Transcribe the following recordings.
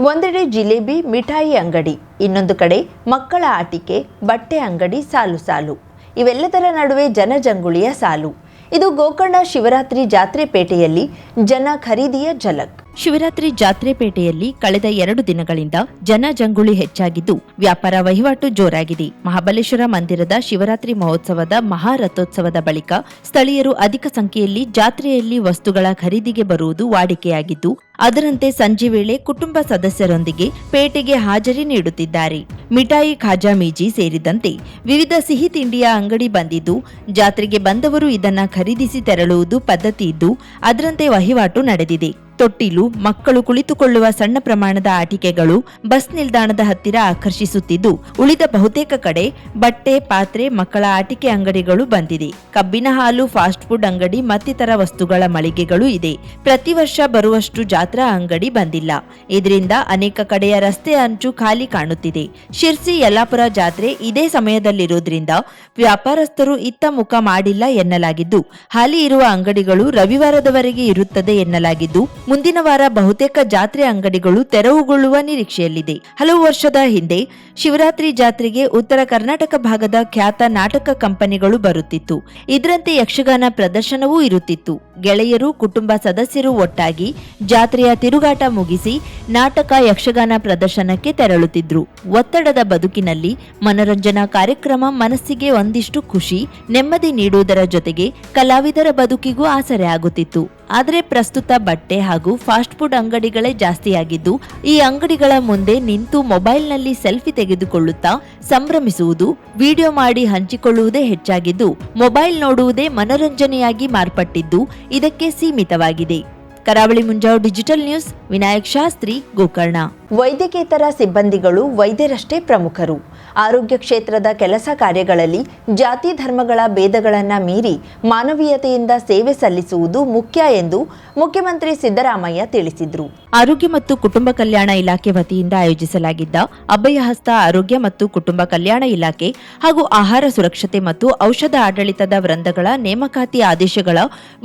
ಒಂದೆಡೆ ಜಿಲೇಬಿ ಮಿಠಾಯಿ ಅಂಗಡಿ, ಇನ್ನೊಂದು ಕಡೆ ಮಕ್ಕಳ ಆಟಿಕೆ, ಬಟ್ಟೆ ಅಂಗಡಿ ಸಾಲು ಸಾಲು. ಇವೆಲ್ಲದರ ನಡುವೆ ಜನಜಂಗುಳಿಯ ಸಾಲು. ಇದು ಗೋಕರ್ಣ ಶಿವರಾತ್ರಿ ಜಾತ್ರೆ ಪೇಟೆಯಲ್ಲಿ ಜನ ಖರೀದಿಯ ಝಲಕ್. ಶಿವರಾತ್ರಿ ಜಾತ್ರೆ ಪೇಟೆಯಲ್ಲಿ ಕಳೆದ 2 ದಿನಗಳಿಂದ ಜನಜಂಗುಳಿ ಹೆಚ್ಚಾಗಿದ್ದು ವ್ಯಾಪಾರ ವಹಿವಾಟು ಜೋರಾಗಿದೆ. ಮಹಾಬಲೇಶ್ವರ ಮಂದಿರದ ಶಿವರಾತ್ರಿ ಮಹೋತ್ಸವದ ಮಹಾರಥೋತ್ಸವದ ಬಳಿಕ ಸ್ಥಳೀಯರು ಅಧಿಕ ಸಂಖ್ಯೆಯಲ್ಲಿ ಜಾತ್ರೆಯಲ್ಲಿ ವಸ್ತುಗಳ ಖರೀದಿಗೆ ಬರುವುದು ವಾಡಿಕೆಯಾಗಿದ್ದು, ಅದರಂತೆ ಸಂಜೆ ವೇಳೆ ಕುಟುಂಬ ಸದಸ್ಯರೊಂದಿಗೆ ಪೇಟೆಗೆ ಹಾಜರಿ ನೀಡುತ್ತಿದ್ದಾರೆ. ಮಿಠಾಯಿ, ಖಾಜಾ, ಮೀಜಿ ಸೇರಿದಂತೆ ವಿವಿಧ ಸಿಹಿ ತಿಂಡಿಯ ಅಂಗಡಿ ಬಂದಿದ್ದು, ಜಾತ್ರೆಗೆ ಬಂದವರು ಇದನ್ನ ಖರೀದಿಸಿ ತೆರಳುವುದು ಪದ್ಧತಿ ಇದ್ದು, ಅದರಂತೆ ವಹಿವಾಟು ನಡೆದಿದೆ. ತೊಟ್ಟಿಲು, ಮಕ್ಕಳು ಕುಳಿತುಕೊಳ್ಳುವ ಸಣ್ಣ ಪ್ರಮಾಣದ ಆಟಿಕೆಗಳು ಬಸ್ ನಿಲ್ದಾಣದ ಹತ್ತಿರ ಆಕರ್ಷಿಸುತ್ತಿದ್ದು, ಉಳಿದ ಬಹುತೇಕ ಕಡೆ ಬಟ್ಟೆ, ಪಾತ್ರೆ, ಮಕ್ಕಳ ಆಟಿಕೆ ಅಂಗಡಿಗಳು ಬಂದಿದೆ. ಕಬ್ಬಿನ ಹಾಲು, ಫಾಸ್ಟ್ ಫುಡ್ ಅಂಗಡಿ ಮತ್ತಿತರ ವಸ್ತುಗಳ ಮಳಿಗೆಗಳು ಇದೆ. ಪ್ರತಿ ವರ್ಷ ಬರುವಷ್ಟು ಜಾತ್ರಾ ಅಂಗಡಿ ಬಂದಿಲ್ಲ. ಇದರಿಂದ ಅನೇಕ ಕಡೆಯ ರಸ್ತೆ ಅಂಚು ಖಾಲಿ ಕಾಣುತ್ತಿದೆ. ಶಿರ್ಸಿ, ಯಲ್ಲಾಪುರ ಜಾತ್ರೆ ಇದೇ ಸಮಯದಲ್ಲಿರುವುದರಿಂದ ವ್ಯಾಪಾರಸ್ಥರು ಇತ್ತ ಮುಖ ಮಾಡಿಲ್ಲ ಎನ್ನಲಾಗಿದ್ದು, ಹಾಲಿ ಇರುವ ಅಂಗಡಿಗಳು ರವಿವಾರದವರೆಗೆ ಇರುತ್ತದೆ ಎನ್ನಲಾಗಿದ್ದು, ಮುಂದಿನ ವಾರ ಬಹುತೇಕ ಜಾತ್ರೆ ಅಂಗಡಿಗಳು ತೆರವುಗೊಳ್ಳುವ ನಿರೀಕ್ಷೆಯಲ್ಲಿದೆ. ಹಲವು ವರ್ಷದ ಹಿಂದೆ ಶಿವರಾತ್ರಿ ಜಾತ್ರೆಗೆ ಉತ್ತರ ಕರ್ನಾಟಕ ಭಾಗದ ಖ್ಯಾತ ನಾಟಕ ಕಂಪನಿಗಳು ಬರುತ್ತಿತ್ತು. ಇದರಂತೆ ಯಕ್ಷಗಾನ ಪ್ರದರ್ಶನವೂ ಇರುತ್ತಿತ್ತು. ಗೆಳೆಯರು, ಕುಟುಂಬ ಸದಸ್ಯರು ಒಟ್ಟಾಗಿ ಜಾತ್ರೆಯ ತಿರುಗಾಟ ಮುಗಿಸಿ ನಾಟಕ, ಯಕ್ಷಗಾನ ಪ್ರದರ್ಶನಕ್ಕೆ ತೆರಳುತ್ತಿದ್ರು. ಒತ್ತಡದ ಬದುಕಿನಲ್ಲಿ ಮನರಂಜನಾ ಕಾರ್ಯಕ್ರಮ ಮನಸ್ಸಿಗೆ ಒಂದಿಷ್ಟು ಖುಷಿ, ನೆಮ್ಮದಿ ನೀಡುವುದರ ಜೊತೆಗೆ ಕಲಾವಿದರ ಬದುಕಿಗೂ ಆಸರೆ ಆಗುತ್ತಿತ್ತು. ಆದರೆ ಪ್ರಸ್ತುತ ಬಟ್ಟೆ ಹಾಗೂ ಫಾಸ್ಟ್ ಫುಡ್ ಅಂಗಡಿಗಳೇ ಜಾಸ್ತಿಯಾಗಿದ್ದು, ಈ ಅಂಗಡಿಗಳ ಮುಂದೆ ನಿಂತು ಮೊಬೈಲ್ನಲ್ಲಿ ಸೆಲ್ಫಿ ತೆಗೆದುಕೊಳ್ಳುತ್ತಾ ಸಂಭ್ರಮಿಸುವುದು, ವಿಡಿಯೋ ಮಾಡಿ ಹಂಚಿಕೊಳ್ಳುವುದೇ ಹೆಚ್ಚಾಗಿದ್ದು, ಮೊಬೈಲ್ ನೋಡುವುದೇ ಮನರಂಜನೆಯಾಗಿ ಮಾರ್ಪಟ್ಟಿದ್ದು ಇದಕ್ಕೆ ಸೀಮಿತವಾಗಿದೆ. ಕರಾವಳಿ ಮುಂಜಾವು ಡಿಜಿಟಲ್ ನ್ಯೂಸ್, ವಿನಾಯಕ್ ಶಾಸ್ತ್ರಿ, ಗೋಕರ್ಣ. ವೈದ್ಯಕೇತರ ಸಿಬ್ಬಂದಿಗಳು ವೈದ್ಯರಷ್ಟೇ ಪ್ರಮುಖರು. ಆರೋಗ್ಯ ಕ್ಷೇತ್ರದ ಕೆಲಸ ಕಾರ್ಯಗಳಲ್ಲಿ ಜಾತಿ ಧರ್ಮಗಳ ಭೇದಗಳನ್ನು ಮೀರಿ ಮಾನವೀಯತೆಯಿಂದ ಸೇವೆ ಸಲ್ಲಿಸುವುದು ಮುಖ್ಯ ಎಂದು ಮುಖ್ಯಮಂತ್ರಿ ಸಿದ್ದರಾಮಯ್ಯ ತಿಳಿಸಿದರು. ಆರೋಗ್ಯ ಮತ್ತು ಕುಟುಂಬ ಕಲ್ಯಾಣ ಇಲಾಖೆ ವತಿಯಿಂದ ಆಯೋಜಿಸಲಾಗಿದ್ದ ಅಭಯಹಸ್ತ ಆರೋಗ್ಯ ಮತ್ತು ಕುಟುಂಬ ಕಲ್ಯಾಣ ಇಲಾಖೆ ಹಾಗೂ ಆಹಾರ ಸುರಕ್ಷತೆ ಮತ್ತು ಔಷಧ ಆಡಳಿತದ ವೃಂದಗಳ ನೇಮಕಾತಿ ಆದೇಶಗಳ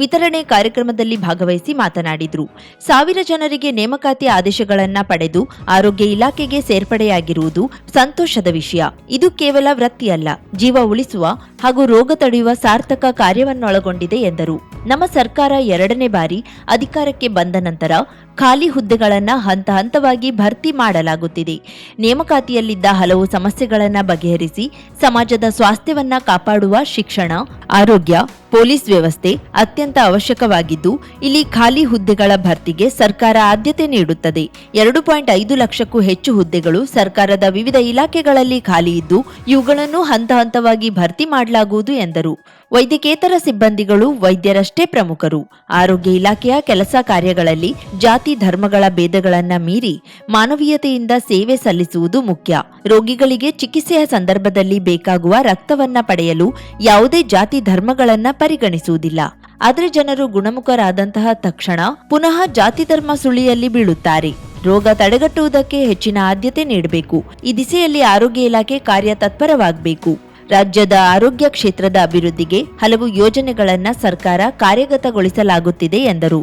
ವಿತರಣೆ ಕಾರ್ಯಕ್ರಮದಲ್ಲಿ ಭಾಗವಹಿಸಿ ಮಾತನಾಡಿದರು. 1000 ಜನರಿಗೆ ನೇಮಕಾತಿ ಆದೇಶಗಳನ್ನು ಪಡೆದು ಆರೋಗ್ಯ ಇಲಾಖೆಗೆ ಸೇರ್ಪಡೆಯಾಗಿರುವುದು ಸಂತೋಷದ ವಿಷಯ. ಇದು ಕೇವಲ ವೃತ್ತಿಯಲ್ಲ, ಜೀವ ಉಳಿಸುವ ಹಾಗೂ ರೋಗ ತಡೆಯುವ ಸಾರ್ಥಕ ಕಾರ್ಯವನ್ನೊಳಗೊಂಡಿದೆ ಎಂದರು. ನಮ್ಮ ಸರ್ಕಾರ 2ನೇ ಬಾರಿ ಅಧಿಕಾರಕ್ಕೆ ಬಂದ ನಂತರ ಖಾಲಿ ಹುದ್ದೆಗಳನ್ನು ಹಂತ ಹಂತವಾಗಿ ಭರ್ತಿ ಮಾಡಲಾಗುತ್ತಿದೆ. ನೇಮಕಾತಿಯಲ್ಲಿದ್ದ ಹಲವು ಸಮಸ್ಯೆಗಳನ್ನು ಬಗೆಹರಿಸಿ ಸಮಾಜದ ಸ್ವಾಸ್ಥ್ಯವನ್ನ ಕಾಪಾಡುವ ಶಿಕ್ಷಣ, ಆರೋಗ್ಯ, ಪೊಲೀಸ್ ವ್ಯವಸ್ಥೆ ಅತ್ಯಂತ ಅವಶ್ಯಕವಾಗಿದ್ದು, ಇಲ್ಲಿ ಖಾಲಿ ಹುದ್ದೆಗಳ ಭರ್ತಿಗೆ ಸರ್ಕಾರ ಆದ್ಯತೆ ನೀಡುತ್ತದೆ. 2.5 ಲಕ್ಷಕ್ಕೂ ಹೆಚ್ಚು ಹುದ್ದೆಗಳು ಸರ್ಕಾರದ ವಿವಿಧ ಇಲಾಖೆಗಳಲ್ಲಿ ಖಾಲಿ ಇದ್ದು, ಇವುಗಳನ್ನು ಹಂತ ಹಂತವಾಗಿ ಭರ್ತಿ ಮಾಡಲಾಗುವುದು ಎಂದರು. ವೈದ್ಯಕೇತರ ಸಿಬ್ಬಂದಿಗಳು ವೈದ್ಯರಷ್ಟೇ ಪ್ರಮುಖರು. ಆರೋಗ್ಯ ಇಲಾಖೆಯ ಕೆಲಸ ಕಾರ್ಯಗಳಲ್ಲಿ ಜಾತಿ ಧರ್ಮಗಳ ಭೇದಗಳನ್ನು ಮೀರಿ ಮಾನವೀಯತೆಯಿಂದ ಸೇವೆ ಸಲ್ಲಿಸುವುದು ಮುಖ್ಯ. ರೋಗಿಗಳಿಗೆ ಚಿಕಿತ್ಸೆಯ ಸಂದರ್ಭದಲ್ಲಿ ಬೇಕಾಗುವ ರಕ್ತವನ್ನ ಪಡೆಯಲು ಯಾವುದೇ ಜಾತಿ ಧರ್ಮಗಳನ್ನ ಪರಿಗಣಿಸುವುದಿಲ್ಲ. ಆದರೆ ಜನರು ಗುಣಮುಖರಾದಂತಹ ತಕ್ಷಣ ಪುನಃ ಜಾತಿ ಧರ್ಮ ಸುಳಿಯಲ್ಲಿ ಬೀಳುತ್ತಾರೆ. ರೋಗ ತಡೆಗಟ್ಟುವುದಕ್ಕೆ ಹೆಚ್ಚಿನ ಆದ್ಯತೆ ನೀಡಬೇಕು. ಈ ದಿಸೆಯಲ್ಲಿ ಆರೋಗ್ಯ ಇಲಾಖೆ ಕಾರ್ಯತತ್ಪರವಾಗಬೇಕು. ರಾಜ್ಯದ ಆರೋಗ್ಯ ಕ್ಷೇತ್ರದ ಅಭಿವೃದ್ಧಿಗೆ ಹಲವು ಯೋಜನೆಗಳನ್ನು ಸರ್ಕಾರ ಕಾರ್ಯಗತಗೊಳಿಸಲಾಗುತ್ತಿದೆ ಎಂದರು.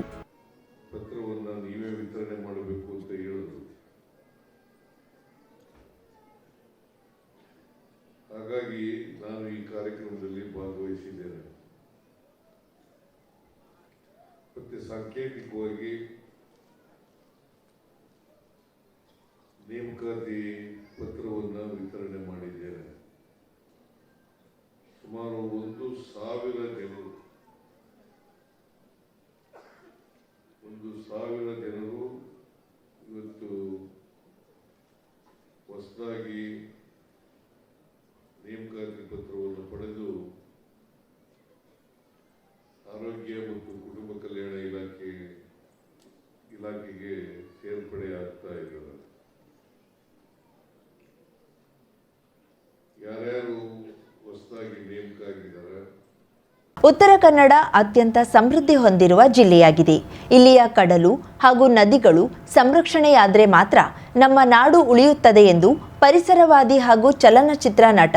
ಹಾಗಾಗಿ ನಾನು ಈ ಕಾರ್ಯಕ್ರಮದಲ್ಲಿ ಭಾಗವಹಿಸಿದ್ದೇನೆ. ಮತ್ತೆ ಸಾಂಕೇತಿಕವಾಗಿ ನೇಮಕಾತಿ ಪತ್ರವನ್ನು ವಿತರಣೆ ಮಾಡಿದ್ದೇನೆ. ಸುಮಾರು 1,000 ಜನರು ಇವತ್ತು ಹೊಸದಾಗಿ ನೇಮಕಾತಿ ಪತ್ರವನ್ನು ಪಡೆದು ಆರೋಗ್ಯ ಮತ್ತು ಕುಟುಂಬ ಕಲ್ಯಾಣ ಇಲಾಖೆಗೆ ಸೇರ್ಪಡೆಯಾಗ್ತಾ ಇದ್ದಾರೆ. ಯಾರ್ಯಾರು ಹೊಸದಾಗಿ ನೇಮಕ ಆಗಿದ್ದಾರೆ? ಉತ್ತರ ಕನ್ನಡ ಅತ್ಯಂತ ಸಮೃದ್ಧಿ ಹೊಂದಿರುವ ಜಿಲ್ಲೆಯಾಗಿದೆ. ಇಲ್ಲಿಯ ಕಡಲು ಹಾಗೂ ನದಿಗಳು ಸಂರಕ್ಷಣೆಯಾದರೆ ಮಾತ್ರ ನಮ್ಮ ನಾಡು ಉಳಿಯುತ್ತದೆ ಎಂದು ಪರಿಸರವಾದಿ ಹಾಗೂ ಚಲನಚಿತ್ರ ನಟ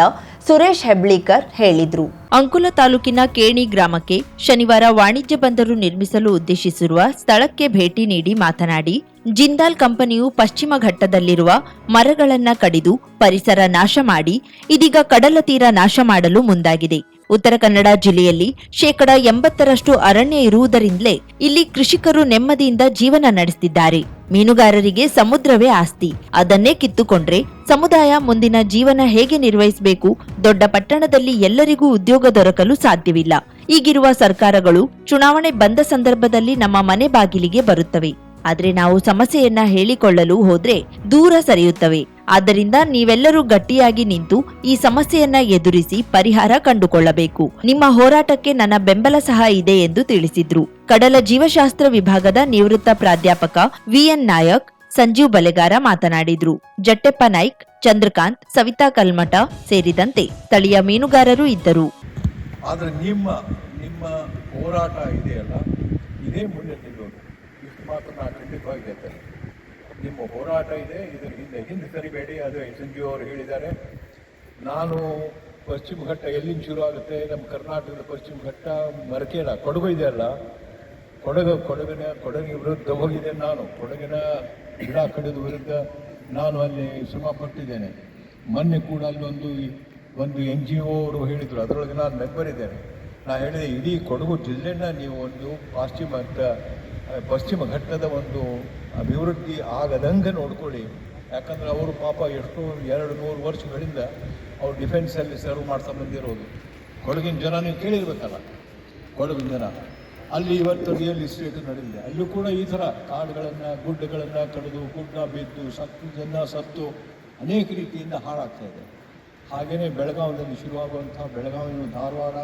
ಸುರೇಶ್ ಹೆಬ್ಳೀಕರ್ ಹೇಳಿದರು. ಅಂಕುಲ ತಾಲೂಕಿನ ಕೇಣಿ ಗ್ರಾಮಕ್ಕೆ ಶನಿವಾರ ವಾಣಿಜ್ಯ ಬಂದರು ನಿರ್ಮಿಸಲು ಉದ್ದೇಶಿಸಿರುವ ಸ್ಥಳಕ್ಕೆ ಭೇಟಿ ನೀಡಿ ಮಾತನಾಡಿ, ಜಿಂದಾಲ್ ಕಂಪನಿಯು ಪಶ್ಚಿಮ ಘಟ್ಟದಲ್ಲಿರುವ ಮರಗಳನ್ನ ಕಡಿದು ಪರಿಸರ ನಾಶ ಮಾಡಿ ಇದೀಗ ಕಡಲ ತೀರ ನಾಶ ಮಾಡಲು ಮುಂದಾಗಿದೆ. ಉತ್ತರ ಕನ್ನಡ ಜಿಲ್ಲೆಯಲ್ಲಿ 80% ಅರಣ್ಯ ಇರುವುದರಿಂದಲೇ ಇಲ್ಲಿ ಕೃಷಿಕರು ನೆಮ್ಮದಿಯಿಂದ ಜೀವನ ನಡೆಸುತ್ತಿದ್ದಾರೆ. ಮೀನುಗಾರರಿಗೆ ಸಮುದ್ರವೇ ಆಸ್ತಿ. ಅದನ್ನೇ ಕಿತ್ತುಕೊಂಡ್ರೆ ಸಮುದಾಯ ಮುಂದಿನ ಜೀವನ ಹೇಗೆ ನಿರ್ವಹಿಸಬೇಕು? ದೊಡ್ಡ ಪಟ್ಟಣದಲ್ಲಿ ಎಲ್ಲರಿಗೂ ಉದ್ಯೋಗ ದೊರಕಲು ಸಾಧ್ಯವಿಲ್ಲ. ಈಗಿರುವ ಸರ್ಕಾರಗಳು ಚುನಾವಣೆ ಬಂದ ಸಂದರ್ಭದಲ್ಲಿ ನಮ್ಮ ಮನೆ ಬಾಗಿಲಿಗೆ ಬರುತ್ತವೆ. ಆದ್ರೆ ನಾವು ಸಮಸ್ಯೆಯನ್ನ ಹೇಳಿಕೊಳ್ಳಲು ಹೋದ್ರೆ ದೂರ ಸರಿಯುತ್ತವೆ. ಆದ್ದರಿಂದ ನೀವೆಲ್ಲರೂ ಗಟ್ಟಿಯಾಗಿ ನಿಂತು ಈ ಸಮಸ್ಯೆಯನ್ನ ಎದುರಿಸಿ ಪರಿಹಾರ ಕಂಡುಕೊಳ್ಳಬೇಕು. ನಿಮ್ಮ ಹೋರಾಟಕ್ಕೆ ನನ್ನ ಬೆಂಬಲ ಸಹ ಇದೆ ಎಂದು ತಿಳಿಸಿದ್ರು. ಕಡಲ ಜೀವಶಾಸ್ತ್ರ ವಿಭಾಗದ ನಿವೃತ್ತ ಪ್ರಾಧ್ಯಾಪಕ ವಿಎನ್ ನಾಯಕ್, ಸಂಜೀವ್ ಬಲೆಗಾರ ಮಾತನಾಡಿದ್ರು. ಜಟ್ಟೆಪ್ಪ ನಾಯ್ಕ್, ಚಂದ್ರಕಾಂತ್, ಸವಿತಾ ಕಲ್ಮಠ ಸೇರಿದಂತೆ ಸ್ಥಳೀಯ ಮೀನುಗಾರರು ಇದ್ದರು. ಆದರೆ ನಿಮ್ಮ ಹೋರಾಟ ಇದೆಯಲ್ಲ, ಇದೇ ಮುಂದೆ ನಿಲ್ಲೋದು. ಇಷ್ಟು ಮಾತ್ರ ನಾನು ಖಂಡಿತವಾಗಿ ಹೇಳ್ತೇನೆ. ನಿಮ್ಮ ಹೋರಾಟ ಇದೆ, ಇದರ ಹಿಂದೆ ಸರಿಬೇಡಿ. ಅದು ಸಂಜೀವ್ ಅವರು ಹೇಳಿದ್ದಾರೆ. ನಾನು ಪಶ್ಚಿಮ ಘಟ್ಟ ಎಲ್ಲಿಂದ ಶುರು ಆಗುತ್ತೆ? ನಮ್ಮ ಕರ್ನಾಟಕದ ಪಶ್ಚಿಮ ಘಟ್ಟ ಮರಕೇರ ಕೊಡಗು ಇದೆಯಲ್ಲ, ಕೊಡಗಿನ ವಿರುದ್ಧ ಹೋಗಿದ್ದೇನೆ ನಾನು. ಕೊಡಗಿನ ಗಿಡ ಕಡಿದ ವಿರುದ್ಧ ನಾನು ಅಲ್ಲಿ ಶ್ರಮ ಪಟ್ಟಿದ್ದೇನೆ. ಮೊನ್ನೆ ಕೂಡ ಅಲ್ಲಿ ಒಂದು NGO ಅವರು ಹೇಳಿದರು, ಅದರೊಳಗೆ ನಾನು ಮೆಂಬರ್ ಇದ್ದೇನೆ. ನಾನು ಹೇಳಿದೆ, ಇಡೀ ಕೊಡಗು ಜಿಲ್ಲೆನ ನೀವು ಒಂದು ಪಶ್ಚಿಮ ಘಟ್ಟದ ಒಂದು ಅಭಿವೃದ್ಧಿ ಆಗದಂಗೆ ನೋಡ್ಕೊಳ್ಳಿ. ಯಾಕಂದರೆ ಅವರು ಪಾಪ ಎಷ್ಟೋ 200 ವರ್ಷಗಳಿಂದ ಅವ್ರು ಡಿಫೆನ್ಸಲ್ಲಿ ಸರ್ವ್ ಮಾಡ್ತಾ ಬಂದಿರೋದು. ಕೊಡಗಿನ ಜನ ನೀವು ಕೇಳಿರ್ಬೇಕಲ್ಲ, ಕೊಡಗಿನ ಜನ ಅಲ್ಲಿ ಇವತ್ತು ರಿಯಲ್ ಎಸ್ಟೇಟ್ ನಡೆದಿದೆ. ಅಲ್ಲೂ ಕೂಡ ಈ ಥರ ಕಾಡುಗಳನ್ನು ಗುಡ್ಡಗಳನ್ನು ಕಡಿದು ಗುಡ್ಡ ಬಿದ್ದು ಸತ್ತು ಅನೇಕ ರೀತಿಯಿಂದ ಹಾಳಾಗ್ತಾ ಇದೆ. ಹಾಗೆಯೇ ಬೆಳಗಾವಿಯಲ್ಲಿ ಶುರುವಾಗುವಂಥ ಬೆಳಗಾವಿ, ಧಾರವಾಡ,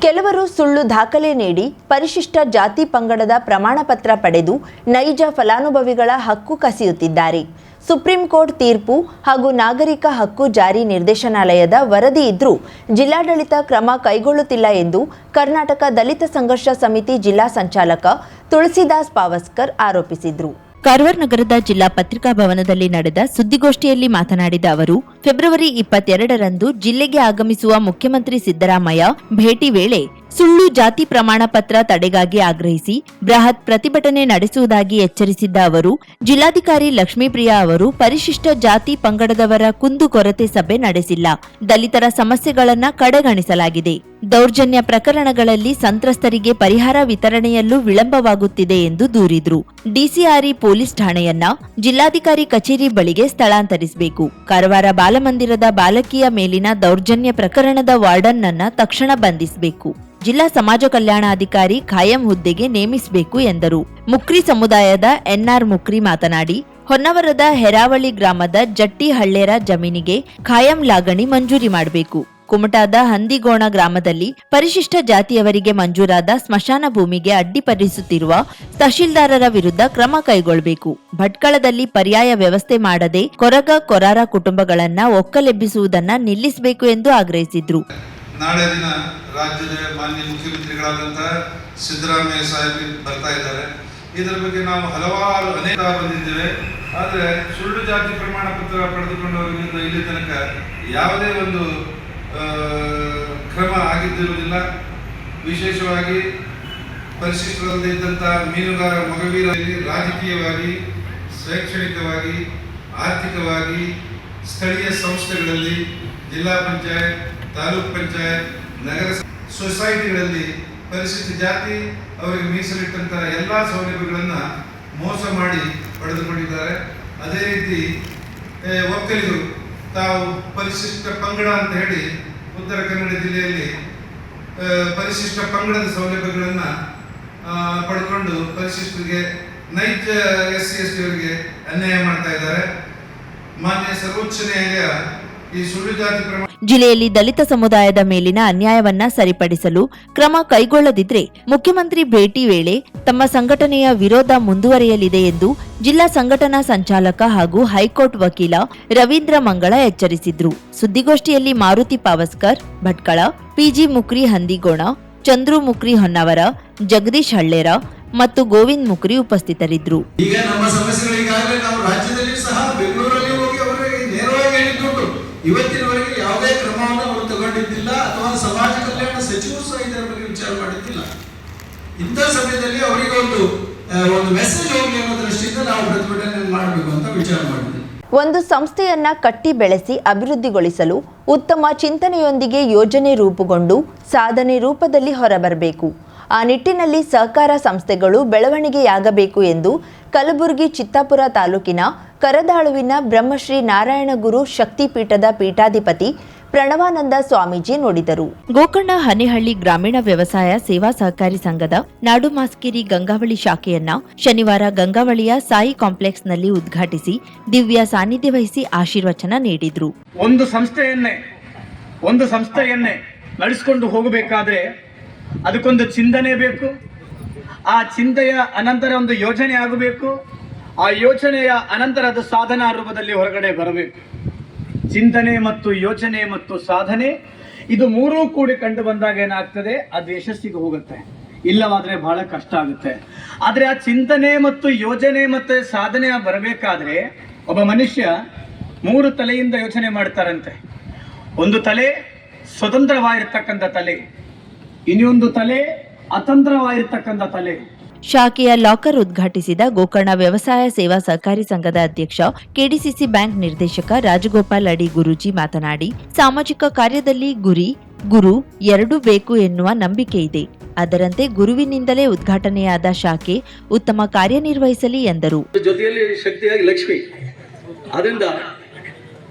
ಕೆಲವರು ಸುಳ್ಳು ದಾಖಲೆ ನೀಡಿ ಪರಿಶಿಷ್ಟ ಜಾತಿ ಪಂಗಡದ ಪ್ರಮಾಣ ಪತ್ರ ಪಡೆದು ನೈಜ ಫಲಾನುಭವಿಗಳ ಹಕ್ಕು ಕಸಿಯುತ್ತಿದ್ದಾರೆ. ಸುಪ್ರೀಂ ಕೋರ್ಟ್ ತೀರ್ಪು ಹಾಗೂ ನಾಗರಿಕ ಹಕ್ಕು ಜಾರಿ ನಿರ್ದೇಶನಾಲಯದ ವರದಿ ಇದ್ರೂ ಜಿಲ್ಲಾಡಳಿತ ಕ್ರಮ ಕೈಗೊಳ್ಳುತ್ತಿಲ್ಲ ಎಂದು ಕರ್ನಾಟಕ ದಲಿತ ಸಂಘರ್ಷ ಸಮಿತಿ ಜಿಲ್ಲಾ ಸಂಚಾಲಕ ತುಳಸಿದಾಸ್ ಪಾವಸ್ಕರ್ ಆರೋಪಿಸಿದರು. ಕಾರವಾರ ನಗರದ ಜಿಲ್ಲಾ ಪತ್ರಿಕಾ ಭವನದಲ್ಲಿ ನಡೆದ ಸುದ್ದಿಗೋಷ್ಠಿಯಲ್ಲಿ ಮಾತನಾಡಿದ ಅವರು, ಫೆಬ್ರವರಿ 22ರಂದು ಜಿಲ್ಲೆಗೆ ಆಗಮಿಸುವ ಮುಖ್ಯಮಂತ್ರಿ ಸಿದ್ದರಾಮಯ್ಯ ಭೇಟಿ ವೇಳೆ ಸುಳ್ಳು ಜಾತಿ ಪ್ರಮಾಣ ಪತ್ರ ತಡೆಗಾಗಿ ಆಗ್ರಹಿಸಿ ಬೃಹತ್ ಪ್ರತಿಭಟನೆ ನಡೆಸುವುದಾಗಿ ಎಚ್ಚರಿಸಿದ್ದ ಅವರು, ಜಿಲ್ಲಾಧಿಕಾರಿ ಲಕ್ಷ್ಮೀಪ್ರಿಯಾ ಅವರು ಪರಿಶಿಷ್ಟ ಜಾತಿ ಪಂಗಡದವರ ಕುಂದುಕೊರತೆ ಸಭೆ ನಡೆಸಿಲ್ಲ, ದಲಿತರ ಸಮಸ್ಯೆಗಳನ್ನ ಕಡೆಗಣಿಸಲಾಗಿದೆ, ದೌರ್ಜನ್ಯ ಪ್ರಕರಣಗಳಲ್ಲಿ ಸಂತ್ರಸ್ತರಿಗೆ ಪರಿಹಾರ ವಿತರಣೆಯಲ್ಲೂ ವಿಳಂಬವಾಗುತ್ತಿದೆ ಎಂದು ದೂರಿದ್ರು. ಡಿಸಿಆರ್ಇ ಪೊಲೀಸ್ ಠಾಣೆಯನ್ನ ಜಿಲ್ಲಾಧಿಕಾರಿ ಕಚೇರಿ ಬಳಿಗೆ ಸ್ಥಳಾಂತರಿಸಬೇಕು. ಕಾರವಾರ ಬಾಲಮಂದಿರದ ಬಾಲಕಿಯ ಮೇಲಿನ ದೌರ್ಜನ್ಯ ಪ್ರಕರಣದ ವಾರ್ಡನ್ ಅನ್ನ ತಕ್ಷಣ ಬಂಧಿಸಬೇಕು. ಜಿಲ್ಲಾ ಸಮಾಜ ಕಲ್ಯಾಣಾಧಿಕಾರಿ ಖಾಯಂ ಹುದ್ದೆಗೆ ನೇಮಿಸಬೇಕು ಎಂದರು. ಮುಕ್ರಿ ಸಮುದಾಯದ ಎನ್ಆರ್ ಮುಕ್ರಿ ಮಾತನಾಡಿ, ಹೊನ್ನವರದ ಹೆರಾವಳಿ ಗ್ರಾಮದ ಜಟ್ಟಿ ಹಳ್ಳೇರ ಜಮೀನಿಗೆ ಖಾಯಂ ಲಾಗಣಿ ಮಂಜೂರಿ ಮಾಡಬೇಕು. ಕುಮಟಾದ ಹಂದಿಗೋಣ ಗ್ರಾಮದಲ್ಲಿ ಪರಿಶಿಷ್ಟ ಜಾತಿಯವರಿಗೆ ಮಂಜೂರಾದ ಸ್ಮಶಾನ ಭೂಮಿಗೆ ಅಡ್ಡಿಪಡಿಸುತ್ತಿರುವ ತಹಶೀಲ್ದಾರರ ವಿರುದ್ಧ ಕ್ರಮ ಕೈಗೊಳ್ಳಬೇಕು. ಭಟ್ಕಳದಲ್ಲಿ ಪರ್ಯಾಯ ವ್ಯವಸ್ಥೆ ಮಾಡದೆ ಕೊರಾರ ಕುಟುಂಬಗಳನ್ನ ಒಕ್ಕಲೆಬ್ಬಿಸುವುದನ್ನ ನಿಲ್ಲಿಸಬೇಕು ಎಂದು ಆಗ್ರಹಿಸಿದ್ರು. ನಾಳೆ ದಿನ ರಾಜ್ಯದ ಮಾನ್ಯ ಮುಖ್ಯಮಂತ್ರಿಗಳಾದಂತಹ ಸಿದ್ದರಾಮಯ್ಯ ಸಾಹೇಬ್ ಬರ್ತಾ ಇದ್ದಾರೆ. ಇದರ ಬಗ್ಗೆ ನಾವು ಅನೇಕ ಬಂದಿದ್ದೇವೆ. ಆದರೆ ಸುಳ್ಳು ಜಾತಿ ಪ್ರಮಾಣ ಪತ್ರ ಪಡೆದುಕೊಂಡವರಿಂದ ಇಲ್ಲಿ ತನಕ ಯಾವುದೇ ಒಂದು ಕ್ರಮ ಆಗಿದ್ದಿರುವುದಿಲ್ಲ. ವಿಶೇಷವಾಗಿ ಪರಿಶಿಷ್ಟರಲ್ಲದೆ ಇದ್ದಂಥ ಮೀನುಗಾರ ಮಗವೀರರಲ್ಲಿ ರಾಜಕೀಯವಾಗಿ, ಶೈಕ್ಷಣಿಕವಾಗಿ, ಆರ್ಥಿಕವಾಗಿ, ಸ್ಥಳೀಯ ಸಂಸ್ಥೆಗಳಲ್ಲಿ, ಜಿಲ್ಲಾ ಪಂಚಾಯತ್, ತಾಲೂಕ್ ಪಂಚಾಯತ್, ನಗರ ಸೊಸೈಟಿಗಳಲ್ಲಿ ಪರಿಶಿಷ್ಟ ಜಾತಿ ಅವರಿಗೆ ಮೀಸಲಿಟ್ಟಂತಹ ಎಲ್ಲ ಸೌಲಭ್ಯಗಳನ್ನು ಮೋಸ ಮಾಡಿ ಪಡೆದುಕೊಂಡಿದ್ದಾರೆ. ಅದೇ ರೀತಿ ಒಕ್ಕಲಿಗರು ತಾವು ಪರಿಶಿಷ್ಟ ಪಂಗಡ ಅಂತ ಹೇಳಿ ಉತ್ತರ ಕನ್ನಡ ಜಿಲ್ಲೆಯಲ್ಲಿ ಪರಿಶಿಷ್ಟ ಪಂಗಡದ ಸೌಲಭ್ಯಗಳನ್ನು ಪಡ್ಕೊಂಡು ಪರಿಶಿಷ್ಟರಿಗೆ ನೈಜ SC/ST ಅವರಿಗೆ ಅನ್ಯಾಯ ಮಾಡ್ತಾ ಇದ್ದಾರೆ. ಮಾನ್ಯ ಸರ್ವೋಚ್ಚ ನ್ಯಾಯಾಲಯ ಈ ಸುಳ್ಳು ಜಾತಿ ಪ್ರಮಾಣ ಜಿಲ್ಲೆಯಲ್ಲಿ ದಲಿತ ಸಮುದಾಯದ ಮೇಲಿನ ಅನ್ಯಾಯವನ್ನ ಸರಿಪಡಿಸಲು ಕ್ರಮ ಕೈಗೊಳ್ಳದಿದ್ರೆ ಮುಖ್ಯಮಂತ್ರಿ ಭೇಟಿ ವೇಳೆ ತಮ್ಮ ಸಂಘಟನೆಯ ವಿರೋಧ ಮುಂದುವರಿಯಲಿದೆ ಎಂದು ಜಿಲ್ಲಾ ಸಂಘಟನಾ ಸಂಚಾಲಕ ಹಾಗೂ ಹೈಕೋರ್ಟ್ ವಕೀಲ ರವೀಂದ್ರ ಮಂಗಳ ಎಚ್ಚರಿಸಿದ್ರು. ಸುದ್ದಿಗೋಷ್ಠಿಯಲ್ಲಿ ಮಾರುತಿ ಪಾವಸ್ಕರ್ ಭಟ್ಕಳ, ಪಿಜಿ ಮುಕ್ರಿ ಹಂದಿಗೋಣ, ಚಂದ್ರು ಮುಕ್ರಿ ಹೊನ್ನವರ, ಜಗದೀಶ್ ಹಳ್ಳೇರ ಮತ್ತು ಗೋವಿಂದ್ ಮುಕ್ರಿ ಉಪಸ್ಥಿತರಿದ್ದರು. ಈಗ ನಮ್ಮ ಸಮಸ್ಯೆಗಳಿಗಾಗಲೇ ನಾವು ರಾಜ್ಯದಲ್ಲಿ ಸಹ ಬೆಂಗಳೂರಲ್ಲಿ ಹೋಗಿ ಅವರಿಗೆ ನೇರವಾಗಿ ಹೇಳಿದ್ದುಂಟು. ಇವತ್ತಿನವರೆಗೆ ಯಾವುದೇ ಕ್ರಮವನ್ನು ಅವರು ತಗೊಂಡಿದ್ದಿಲ್ಲ, ಅಥವಾ ಸಮಾಜ ಕಲ್ಯಾಣ ಸಚಿವರು ಸಹ ಇದರ ಬಗ್ಗೆ ವಿಚಾರ ಮಾಡಿದ್ದಿಲ್ಲ. ಇಂಥ ಸಮಯದಲ್ಲಿ ಅವರಿಗೆ ಒಂದು ಒಂದು ಮೆಸೇಜ್ ಹೋಗಲಿ ಅನ್ನೋ ದೃಷ್ಟಿಯಿಂದ ನಾವು ಪ್ರತಿಭಟನೆ ಮಾಡಬೇಕು ಅಂತ ವಿಚಾರ ಮಾಡಿದ್ವಿ. ಒಂದು ಸಂಸ್ಥೆಯನ್ನ ಕಟ್ಟಿ ಬೆಳೆಸಿ ಅಭಿವೃದ್ಧಿಗೊಳಿಸಲು ಉತ್ತಮ ಚಿಂತನೆಯೊಂದಿಗೆ ಯೋಜನೆ ರೂಪುಗೊಂಡು ಸಾಧನೆ ರೂಪದಲ್ಲಿ ಹೊರಬರಬೇಕು. ಆ ನಿಟ್ಟಿನಲ್ಲಿ ಸಹಕಾರ ಸಂಸ್ಥೆಗಳು ಬೆಳವಣಿಗೆಯಾಗಬೇಕು ಎಂದು ಕಲಬುರಗಿ ಚಿತ್ತಾಪುರ ತಾಲೂಕಿನ ಕರದಾಳುವಿನ ಬ್ರಹ್ಮಶ್ರೀ ನಾರಾಯಣಗುರು ಶಕ್ತಿಪೀಠದ ಪೀಠಾಧಿಪತಿ ಪ್ರಣವಾನಂದ ಸ್ವಾಮೀಜಿ ನುಡಿದರು. ಗೋಕರ್ಣ ಹನೇಹಳ್ಳಿ ಗ್ರಾಮೀಣ ವ್ಯವಸಾಯ ಸೇವಾ ಸಹಕಾರಿ ಸಂಘದ ನಾಡುಮಾಸ್ಕಿರಿ ಗಂಗಾವಳಿ ಶಾಖೆಯನ್ನ ಶನಿವಾರ ಗಂಗಾವಳಿಯ ಸಾಯಿ ಕಾಂಪ್ಲೆಕ್ಸ್ನಲ್ಲಿ ಉದ್ಘಾಟಿಸಿ ದಿವ್ಯ ಸಾನ್ನಿಧ್ಯ ವಹಿಸಿ ಆಶೀರ್ವಚನ ನೀಡಿದ್ರು. ಒಂದು ಸಂಸ್ಥೆಯನ್ನೇ ನಡೆಸಿಕೊಂಡು ಹೋಗಬೇಕಾದ್ರೆ ಅದಕ್ಕೊಂದು ಚಿಂತನೆ ಬೇಕು. ಆ ಚಿಂತೆಯ ಅನಂತರ ಒಂದು ಯೋಜನೆ ಆಗಬೇಕು. ಆ ಯೋಚನೆಯ ಅನಂತರ ಅದು ಸಾಧನಾ ರೂಪದಲ್ಲಿ ಹೊರಗಡೆ ಬರಬೇಕು. ಚಿಂತನೆ ಮತ್ತು ಯೋಚನೆ ಮತ್ತು ಸಾಧನೆ ಇದು ಮೂರೂ ಕೂಡಿ ಕಂಡು ಬಂದಾಗ ಏನಾಗ್ತದೆ, ಅದು ಯಶಸ್ಸಿಗೆ ಹೋಗುತ್ತೆ. ಇಲ್ಲವಾದ್ರೆ ಬಹಳ ಕಷ್ಟ ಆಗುತ್ತೆ. ಆದ್ರೆ ಆ ಚಿಂತನೆ ಮತ್ತು ಯೋಜನೆ ಮತ್ತು ಸಾಧನೆ ಬರಬೇಕಾದ್ರೆ ಒಬ್ಬ ಮನುಷ್ಯ 3 ತಲೆಯಿಂದ ಯೋಚನೆ ಮಾಡ್ತಾರಂತೆ. ಒಂದು ತಲೆ ಸ್ವತಂತ್ರವಾಗಿರ್ತಕ್ಕಂಥ ತಲೆ, ಇನ್ನೊಂದು ತಲೆ ಅತಂತ್ರವಾಗಿರ್ತಕ್ಕಂಥ ತಲೆ. ಶಾಖೆಯ ಲಾಕರ್ ಉದ್ಘಾಟಿಸಿದ ಗೋಕರ್ಣ ವ್ಯವಸಾಯ ಸೇವಾ ಸಹಕಾರಿ ಸಂಘದ ಅಧ್ಯಕ್ಷ ಕೆಡಿಸಿಸಿ ಬ್ಯಾಂಕ್ ನಿರ್ದೇಶಕ ರಾಜಗೋಪಾಲ್ ಅಡಿ ಗುರೂಜಿ ಮಾತನಾಡಿ, ಸಾಮಾಜಿಕ ಕಾರ್ಯದಲ್ಲಿ ಗುರು ಎರಡೂ ಬೇಕು ಎನ್ನುವ ನಂಬಿಕೆ ಇದೆ. ಅದರಂತೆ ಗುರುವಿನಿಂದಲೇ ಉದ್ಘಾಟನೆಯಾದ ಶಾಖೆ ಉತ್ತಮ ಕಾರ್ಯನಿರ್ವಹಿಸಲಿ ಎಂದರು. ಜೊತೆಯಲ್ಲಿ ಶಕ್ತಿಯಾಗಿ ಲಕ್ಷ್ಮಿ, ಅದರಿಂದ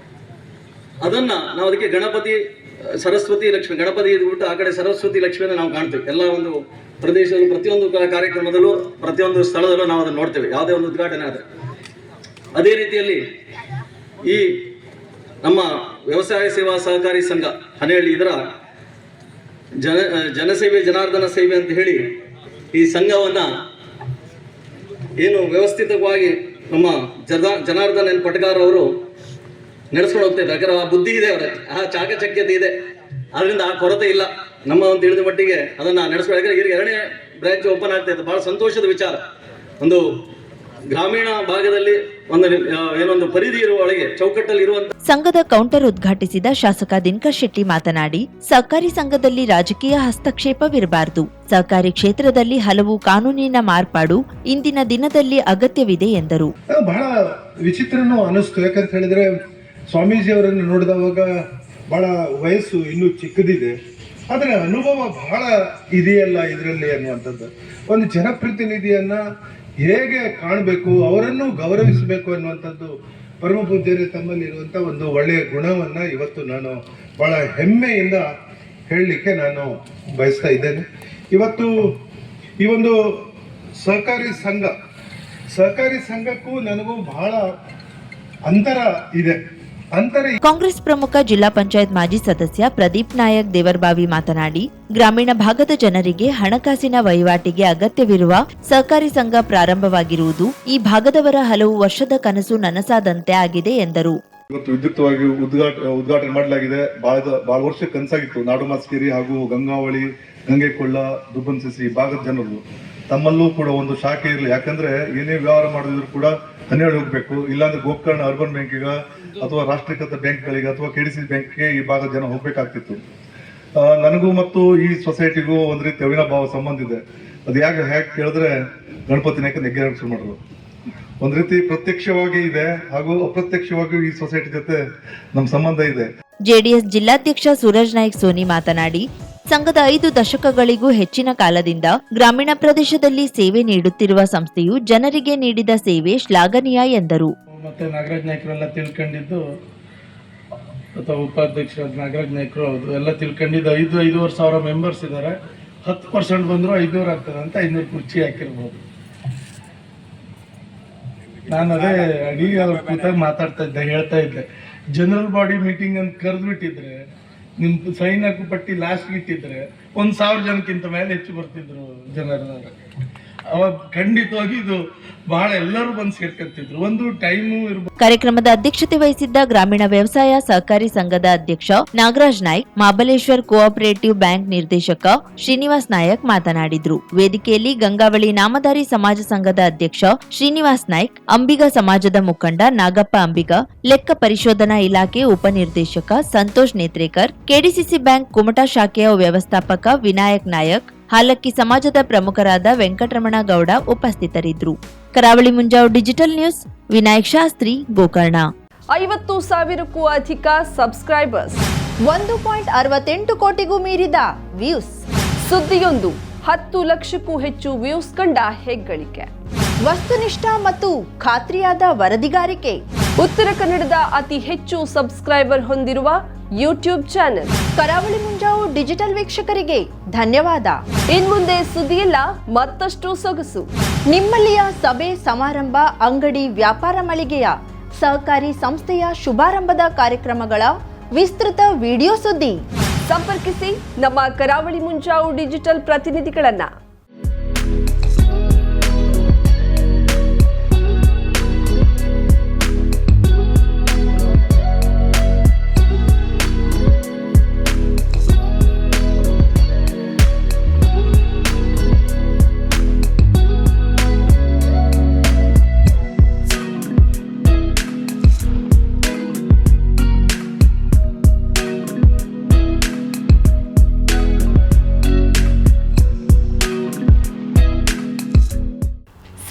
ಅದನ್ನ ನಾವು ಅದಕ್ಕೆ ಗಣಪತಿ ಸರಸ್ವತಿ ಲಕ್ಷ್ಮಿ, ಗಣಪತಿ ಬಿಟ್ಟು ಆ ಕಡೆ ಸರಸ್ವತಿ ಲಕ್ಷ್ಮಿಯನ್ನು ನಾವು ಕಾಣ್ತೇವೆ. ಎಲ್ಲ ಒಂದು ಪ್ರದೇಶದಲ್ಲೂ ಪ್ರತಿಯೊಂದು ಕಾರ್ಯಕ್ರಮದಲ್ಲೂ ಪ್ರತಿಯೊಂದು ಸ್ಥಳದಲ್ಲೂ ನಾವು ಅದನ್ನು ನೋಡ್ತೇವೆ, ಯಾವುದೇ ಒಂದು ಉದ್ಘಾಟನೆ ಆದರೆ. ಅದೇ ರೀತಿಯಲ್ಲಿ ಈ ನಮ್ಮ ವ್ಯವಸಾಯ ಸೇವಾ ಸಹಕಾರಿ ಸಂಘ ಹನೇಹಳ್ಳಿ ಇದರ ಜನಸೇವೆ ಜನಾರ್ದನ ಸೇವೆ ಅಂತ ಹೇಳಿ ಈ ಸಂಘವನ್ನ ಏನು ವ್ಯವಸ್ಥಿತವಾಗಿ ನಮ್ಮ ಜನಾರ್ದನ್ ಎನ್ ಪಟಗಾರ್ ಅವರು ನಡೆಸ್ಕೊಂಡು ಹೋಗ್ತಾ ಇದ್ದಾರೆ. ಯಾಕಂದ್ರೆ ಆ ಬುದ್ಧಿ ಇದೆ, ಅವರ ಆ ಚಾಕಚಕ್ಯತೆ ಇದೆ, ಅದರಿಂದ ಆ ಕೊರತೆ ಇಲ್ಲ. ನಮ್ಮ ಒಂದು ತಿಳಿದ ಮಟ್ಟಿಗೆ ಅದನ್ನ ನಡೆಸ್ಕೊಳ್ಳೋಕೆ ಈಗ 2ನೇ ಬ್ರಾಂಚ್ ಓಪನ್ ಆಗ್ತಾ ಇದೆ. ಬಹಳ ಸಂತೋಷದ ವಿಚಾರ. ಒಂದು ಗ್ರಾಮೀಣ ಭಾಗದಲ್ಲಿ ಏನೊಂದು ಪರಿಧಿ ಇರುವ ಒಳಗೆ ಚೌಕಟ್ಟಲ್ಲಿ ಇರುವಂತ ಸಂಘದ ಕೌಂಟರ್ ಉದ್ಘಾಟಿಸಿದ ಶಾಸಕ ದಿನಕರ್ ಶೆಟ್ಟಿ ಮಾತನಾಡಿ, ಸಹಕಾರಿ ಸಂಘದಲ್ಲಿ ರಾಜಕೀಯ ಹಸ್ತಕ್ಷೇಪವಿರಬಾರದು. ಸಹಕಾರಿ ಕ್ಷೇತ್ರದಲ್ಲಿ ಹಲವು ಕಾನೂನಿನ ಮಾರ್ಪಾಡು ಇಂದಿನ ದಿನದಲ್ಲಿ ಅಗತ್ಯವಿದೆ ಎಂದರು. ಬಹಳ ವಿಚಿತ್ರನೂ ಅನಿಸ್ತು. ಯಾಕಂತ ಹೇಳಿದ್ರೆ ಸ್ವಾಮೀಜಿ ಅವರನ್ನು ನೋಡಿದವಾಗ ಬಹಳ ವಯಸ್ಸು ಇನ್ನೂ ಚಿಕ್ಕದಿದೆ, ಆದರೆ ಅನುಭವ ಬಹಳ ಇದೆಯಲ್ಲ ಇದರಲ್ಲಿ ಅನ್ನುವಂಥದ್ದು. ಒಂದು ಜನಪ್ರತಿನಿಧಿಯನ್ನ ಹೇಗೆ ಕಾಣಬೇಕು, ಅವರನ್ನು ಗೌರವಿಸಬೇಕು ಅನ್ನುವಂಥದ್ದು ಪರಮ ಪೂಜ್ಯರೇ ತಮ್ಮಲ್ಲಿ ಇರುವಂಥ ಒಂದು ಒಳ್ಳೆಯ ಗುಣವನ್ನ ಇವತ್ತು ನಾನು ಬಹಳ ಹೆಮ್ಮೆಯಿಂದ ಹೇಳಲಿಕ್ಕೆ ನಾನು ಬಯಸ್ತಾ ಇದ್ದೇನೆ. ಇವತ್ತು ಈ ಒಂದು ಸಹಕಾರಿ ಸಂಘಕ್ಕೂ ನನಗೂ ಬಹಳ ಅಂತರ ಇದೆ. ಕಾಂಗ್ರೆಸ್ ಪ್ರಮುಖ ಜಿಲ್ಲಾ ಪಂಚಾಯತ್ ಮಾಜಿ ಸದಸ್ಯ ಪ್ರದೀಪ್ ನಾಯಕ್ ದೇವರಬಾವಿ ಮಾತನಾಡಿ, ಗ್ರಾಮೀಣ ಭಾಗದ ಜನರಿಗೆ ಹಣಕಾಸಿನ ವಹಿವಾಟಿಗೆ ಅಗತ್ಯವಿರುವ ಸಹಕಾರಿ ಸಂಘ ಪ್ರಾರಂಭವಾಗಿರುವುದು ಈ ಭಾಗದವರ ಹಲವು ವರ್ಷದ ಕನಸು ನನಸಾದಂತೆ ಆಗಿದೆ ಎಂದರು. ಇವತ್ತು ವಿದ್ಯುಕ್ತವಾಗಿ ಉದ್ಘಾಟನೆ ಮಾಡಲಾಗಿದೆ. ಬಹಳ ವರ್ಷ ಕನಸಾಗಿತ್ತು. ನಾಡುಮಾಸ್ಕೇರಿ ಹಾಗೂ ಗಂಗಾವಳಿ, ಗಂಗೆಕೊಳ್ಳ, ದುಬ್ಬನ್ಸಿಸಿ ಭಾಗದ ಜನರು ತಮ್ಮಲ್ಲೂ ಕೂಡ ಒಂದು ಶಾಖೆ ಇರಲಿ. ಯಾಕಂದ್ರೆ ಏನೇ ವ್ಯವಹಾರ ಮಾಡಿದ್ರು ಕೂಡ ಹನೇಹಳ್ಳಿ ಹೋಗ್ಬೇಕು, ಇಲ್ಲಾಂದ್ರೆ ಗೋಕರ್ಣ ಅರ್ಬನ್ ಬ್ಯಾಂಕಿಗ ಅಥವಾ ರಾಷ್ಟ್ರೀಕೃತ ಬ್ಯಾಂಕ್ಗಳಿಗೆ ಅಥವಾ ಕೆಡಿಸಿ ಬ್ಯಾಂಕ್ಗೆ ಈ ಭಾಗದ ಜನ ಹೋಗ್ಬೇಕಾಗ್ತಿತ್ತು. ನನಗೂ ಮತ್ತು ಈ ಸೊಸೈಟಿಗೂ ಒಂದ್ ರೀತಿ ಅವಿನಾಭಾವ ಸಂಬಂಧ ಇದೆ. ಅದು ಹೇಗೆ ಕೇಳಿದ್ರೆ ಗಣಪತಿ ನಾಯಕ ನೆಗ್ಗೆ ಶುರು ಮಾಡಿದ್ರು. ಒಂದ್ ರೀತಿ ಪ್ರತ್ಯಕ್ಷವಾಗಿ ಇದೆ ಹಾಗೂ ಅಪ್ರತ್ಯಕ್ಷವಾಗಿ ಈ ಸೊಸೈಟಿ ಜೊತೆ ನಮ್ಮ ಸಂಬಂಧ ಇದೆ. ಜೆಡಿಎಸ್ ಜಿಲ್ಲಾಧ್ಯಕ್ಷ ಸೂರಜ್ ನಾಯ್ಕ್ ಸೋನಿ ಮಾತನಾಡಿ, ಸಂಘದ 5 ದಶಕಗಳಿಗೂ ಹೆಚ್ಚಿನ ಕಾಲದಿಂದ ಗ್ರಾಮೀಣ ಪ್ರದೇಶದಲ್ಲಿ ಸೇವೆ ನೀಡುತ್ತಿರುವ ಸಂಸ್ಥೆಯು ಜನರಿಗೆ ನೀಡಿದ ಸೇವೆ ಶ್ಲಾಘನೀಯ ಎಂದರು. ಮತ್ತೆ ನಾಗರಾಜ್ ನಾಯ್ಕರೆಲ್ಲ ತಿಳ್ಕೊಂಡಿದ್ದು ಅಥವಾ ಉಪಾಧ್ಯಕ್ಷ ನಾಗರಾಜ್ ನಾಯ್ಕರು ಎಲ್ಲ ತಿಳ್ಕೊಂಡಿದ್ದು 5,500 ಸಾವಿರ ಮೆಂಬರ್ಸ್ ಇದ್ದಾರೆ. 10% ಬಂದ್ರು 500 ಆಗ್ತದೆ ಅಂತ 500 ಕುರ್ಚಿ ಹಾಕಿರ್ಬೋದು. ನಾನು ಅದೇ ಅಡಿ ಅವ್ರ ಕೂತಾಗ ಮಾತಾಡ್ತಾ ಇದ್ದೆ, ಹೇಳ್ತಾ ಇದ್ದೆ, ಜನರಲ್ ಬಾಡಿ ಮೀಟಿಂಗ್ ಅಂತ ಕರೆದ್ಬಿಟ್ಟಿದ್ರೆ ನಿಮ್ ಸೈನ್ ಹಾಕು ಪಟ್ಟಿ ಲಾಸ್ಟ್ ಇಟ್ಟಿದ್ರೆ 1,000 ಜನಕ್ಕಿಂತ ಮೇಲೆ ಹೆಚ್ಚು ಬರ್ತಿದ್ರು ಜನರು. ಅವಾಗ ಖಂಡಿತವಾಗಿ ಇದು ಬಹಳ ಎಲ್ಲರೂ ಬಂದು ಸೇರ್ಕೊಂತಿದ್ರು. ಒಂದು ಟೈಮು ಇರ್ಬೋದು. ಕಾರ್ಯಕ್ರಮದ ಅಧ್ಯಕ್ಷತೆ ವಹಿಸಿದ್ದ ಗ್ರಾಮೀಣ ವ್ಯವಸಾಯ ಸಹಕಾರಿ ಸಂಘದ ಅಧ್ಯಕ್ಷ ನಾಗರಾಜ್ ನಾಯ್ಕ್, ಮಹಾಬಲೇಶ್ವರ್ ಕೋಆಪರೇಟಿವ್ ಬ್ಯಾಂಕ್ ನಿರ್ದೇಶಕ ಶ್ರೀನಿವಾಸ್ ನಾಯಕ್ ಮಾತನಾಡಿದ್ರು. ವೇದಿಕೆಯಲ್ಲಿ ಗಂಗಾವಳಿ ನಾಮಧಾರಿ ಸಮಾಜ ಸಂಘದ ಅಧ್ಯಕ್ಷ ಶ್ರೀನಿವಾಸ್ ನಾಯ್ಕ್, ಅಂಬಿಗ ಸಮಾಜದ ಮುಖಂಡ ನಾಗಪ್ಪ ಅಂಬಿಗ, ಲೆಕ್ಕ ಪರಿಶೋಧನಾ ಇಲಾಖೆ ಉಪನಿರ್ದೇಶಕ ಸಂತೋಷ್ ನೇತ್ರೇಕರ್, ಕೆಡಿಸಿಸಿ ಬ್ಯಾಂಕ್ ಕುಮಟಾ ಶಾಖೆಯ ವ್ಯವಸ್ಥಾಪಕ ವಿನಾಯಕ್ ನಾಯಕ್ ಹಾಲಕ್ಕಿ ಸಮಾಜದ ಪ್ರಮುಖರಾದ ವೆಂಕಟರಮಣ ಗೌಡ ಉಪಸ್ಥಿತರಿದ್ದರು. ಕರಾವಳಿ ಮುಂಜಾವು ಡಿಜಿಟಲ್ ನ್ಯೂಸ್, ವಿನಾಯಕ್ ಶಾಸ್ತ್ರಿ, ಗೋಕರ್ಣ. 50,000ಕ್ಕೂ ಅಧಿಕ ಸಬ್ಸ್ಕ್ರೈಬರ್ಸ್, 1.68 ಕೋಟಿಗೂ ಮೀರಿದ ವ್ಯೂಸ್. ಸುದ್ದಿಯೊಂದು 10 ಲಕ್ಷಕ್ಕೂ ಹೆಚ್ಚು ವ್ಯೂಸ್ ಕಂಡ ಹೆಗ್ಗಳಿಕೆ. ವಸ್ತುನಿಷ್ಠ ಮತ್ತು ಖಾತ್ರಿಯಾದ ವರದಿಗಾರಿಕೆ. ಉತ್ತರ ಕನ್ನಡದ ಅತಿ ಹೆಚ್ಚು ಸಬ್ಸ್ಕ್ರೈಬರ್ ಹೊಂದಿರುವ ಯೂಟ್ಯೂಬ್ ಚಾನೆಲ್. ಕರಾವಳಿ ಮುಂಜಾವು ಡಿಜಿಟಲ್ ವೀಕ್ಷಕರಿಗೆ ಧನ್ಯವಾದ. ಇನ್ಮುಂದೆ ಸುದ್ದಿಯಲ್ಲ ಮತ್ತಷ್ಟು ಸೊಗಸು. ನಿಮ್ಮಲ್ಲಿಯ ಸಭೆ ಸಮಾರಂಭ, ಅಂಗಡಿ, ವ್ಯಾಪಾರ ಮಳಿಗೆಯ ಸಹಕಾರಿ ಸಂಸ್ಥೆಯ ಶುಭಾರಂಭದ ಕಾರ್ಯಕ್ರಮಗಳ ವಿಸ್ತೃತ ವಿಡಿಯೋ ಸುದ್ದಿ. ಸಂಪರ್ಕಿಸಿ ನಮ್ಮ ಕರಾವಳಿ ಮುಂಜಾವು ಡಿಜಿಟಲ್ ಪ್ರತಿನಿಧಿಗಳನ್ನ.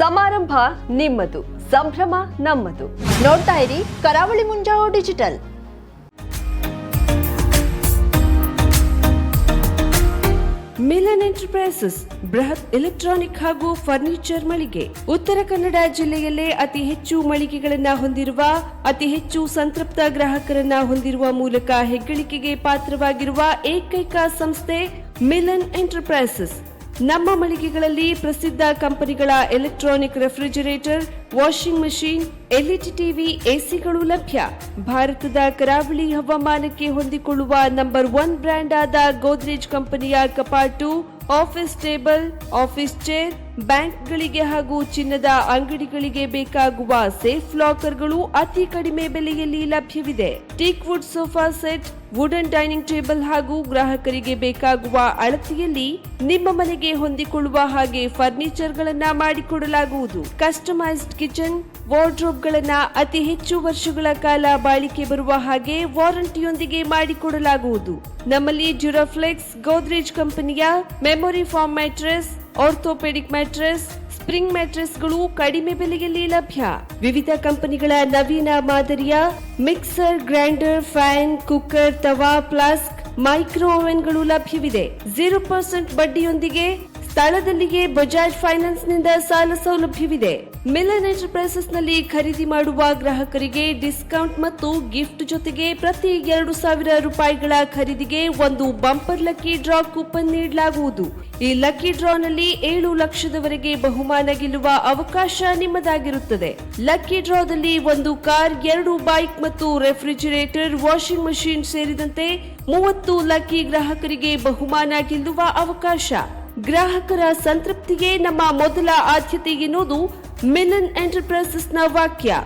ಸಮಾರಂಭ ನಿಮ್ಮದು, ಸಂಭ್ರಮ ನಮ್ಮದು. ನೋಡ್ತಾ ಇರಿ ಕರಾವಳಿ ಮುಂಜಾವು ಡಿಜಿಟಲ್. ಮಿಲನ್ ಎಂಟರ್ಪ್ರೈಸಸ್ ಬೃಹತ್ ಎಲೆಕ್ಟ್ರಾನಿಕ್ ಹಾಗೂ ಫರ್ನಿಚರ್ ಮಳಿಗೆ. ಉತ್ತರ ಕನ್ನಡ ಜಿಲ್ಲೆಯಲ್ಲೇ ಅತಿ ಹೆಚ್ಚು ಮಳಿಗೆಗಳನ್ನ ಹೊಂದಿರುವ, ಅತಿ ಹೆಚ್ಚು ಸಂತೃಪ್ತ ಗ್ರಾಹಕರನ್ನ ಹೊಂದಿರುವ ಮೂಲಕ ಹೆಗ್ಗಳಿಕೆಗೆ ಪಾತ್ರವಾಗಿರುವ ಏಕೈಕ ಸಂಸ್ಥೆ ಮಿಲನ್ ಎಂಟರ್ಪ್ರೈಸಸ್. ನಮ್ಮ ಮಳಿಗೆಗಳಲ್ಲಿ ಪ್ರಸಿದ್ಧ ಕಂಪನಿಗಳ electronic refrigerator, washing machine, LED TV, ಎಸಿಗಳು ಲಭ್ಯ. ಭಾರತದ ಕರಾವಳಿ ಹವಾಮಾನಕ್ಕೆ ಹೊಂದಿಕೊಳ್ಳುವ ನಂಬರ್ 1 ಬ್ರ್ಯಾಂಡ್ ಆದ ಗೋದ್ರೇಜ್ ಕಂಪನಿಯ ಕಪಾಟು, ಆಫೀಸ್ ಟೇಬಲ್, ಆಫೀಸ್ ಚೇರ್, ಬ್ಯಾಂಕ್ಗಳಿಗೆ ಹಾಗೂ ಚಿನ್ನದ ಅಂಗಡಿಗಳಿಗೆ ಬೇಕಾಗುವ ಸೇಫ್ ಲಾಕರ್ಗಳು ಅತಿ ಕಡಿಮೆ ಬೆಲೆಯಲ್ಲಿ ಲಭ್ಯವಿದೆ. Teak wood sofa set, wooden dining table ಹಾಗೂ ಗ್ರಾಹಕರಿಗೆ ಬೇಕಾಗುವ ಅಳತೆಯಲ್ಲಿ ನಿಮ್ಮ ಮನೆಗೆ ಹೊಂದಿಕೊಳ್ಳುವ ಹಾಗೆ ಫರ್ನಿಚರ್ ಗಳನ್ನ ಮಾಡಿಕೊಡಲಾಗುವುದು. ಕಸ್ಟಮೈಸ್ಡ್ ಕಿಚನ್, ವಾರ್ಡ್ರೋಬ್ ಗಳನ್ನ ಅತಿ ಹೆಚ್ಚು ವರ್ಷಗಳ ಕಾಲ ಬಾಳಿಕೆ ಬರುವ ಹಾಗೆ ವಾರಂಟಿಯೊಂದಿಗೆ ಮಾಡಿಕೊಡಲಾಗುವುದು. ನಮ್ಮಲ್ಲಿ ಡ್ಯೂರಾಫ್ಲೆಕ್ಸ್, ಗೋದ್ರೇಜ್ ಕಂಪನಿಯ memory foam mattress, orthopaedic mattress, spring ಮ್ಯಾಟ್ರೆಸ್ಗಳು ಕಡಿಮೆ ಬೆಲೆಯಲ್ಲಿ ಲಭ್ಯ. ವಿವಿಧ ಕಂಪನಿಗಳ ನವೀನ ಮಾದರಿಯ ಮಿಕ್ಸರ್, ಗ್ರೈಂಡರ್, ಫ್ಯಾನ್, ಕುಕ್ಕರ್, ತವಾ, ಫ್ಲಾಸ್ಕ್, ಮೈಕ್ರೋ ಓವೆನ್ಗಳು ಲಭ್ಯವಿದೆ. 0% ಬಡ್ಡಿಯೊಂದಿಗೆ ಸ್ಥಳದಲ್ಲಿಯೇ ಬಜಾಜ್ ಫೈನಾನ್ಸ್ ನಿಂದ ಸಾಲ ಸೌಲಭ್ಯವಿದೆ. ಮಿಲನ್ ಎಂಟರ್ಪ್ರೈಸಸ್ ನಲ್ಲಿ ಖರೀದಿ ಮಾಡುವ ಗ್ರಾಹಕರಿಗೆ ಡಿಸ್ಕೌಂಟ್ ಮತ್ತು ಗಿಫ್ಟ್ ಜೊತೆಗೆ ಪ್ರತಿ 2,000 ರೂಪಾಯಿಗಳ ಖರೀದಿಗೆ ಒಂದು ಬಂಪರ್ ಲಕ್ಕಿ ಡ್ರಾ ಕೂಪನ್ ನೀಡಲಾಗುವುದು. ಈ ಲಕ್ಕಿ ಡ್ರಾ ನಲ್ಲಿ 7 ಲಕ್ಷದವರೆಗೆ ಬಹುಮಾನ ಗೆಲ್ಲುವ ಅವಕಾಶ ನಿಮ್ಮದಾಗಿರುತ್ತದೆ. ಲಕ್ಕಿ ಡ್ರಾದಲ್ಲಿ 1 ಕಾರ್, 2 ಬೈಕ್ ಮತ್ತು ರೆಫ್ರಿಜರೇಟರ್, ವಾಷಿಂಗ್ ಮಷೀನ್ ಸೇರಿದಂತೆ 30 ಲಕ್ಕಿ ಗ್ರಾಹಕರಿಗೆ ಬಹುಮಾನ ಗೆಲ್ಲುವ ಅವಕಾಶ. ಗ್ರಾಹಕರ ಸಂತೃಪ್ತಿಗೆ ನಮ್ಮ ಮೊದಲ ಆದ್ಯತೆ ಎನ್ನುವುದು ಮಿಲನ್ ಎಂಟರ್ಪ್ರೈಸಸ್ ನ ವಾಕ್ಯ.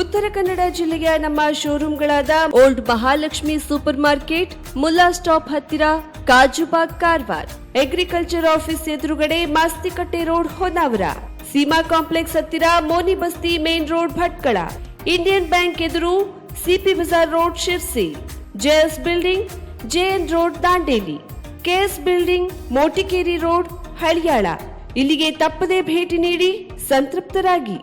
ಉತ್ತರ ಕನ್ನಡ ಜಿಲ್ಲೆಯ ನಮ್ಮ ಶೋರೂಮ್ಗಳಾದ old Mahalakshmi super market, Mulla stop ಹತ್ತಿರ, ಕಾಜುಬಾಗ್, ಕಾರವಾರ, ಅಗ್ರಿಕಲ್ಚರ್ ಆಫೀಸ್ ಎದುರುಗಡೆ, ಮಾಸ್ತಿಕಟ್ಟೆ ರೋಡ್, ಹೊನ್ನಾವರ, ಸೀಮಾ ಕಾಂಪ್ಲೆಕ್ಸ್ ಹತ್ತಿರ, Moni Basti main road, Bhatkal, Indian bank ಎದುರು, CP Bazar road, Sirsi, JS building, JN road, Dandeli, KS building, Motikeri road, Haliyal. ಇಲ್ಲಿಗೆ ತಪ್ಪದೇ ಭೇಟಿ ನೀಡಿ ಸಂತೃಪ್ತರಾಗಿ.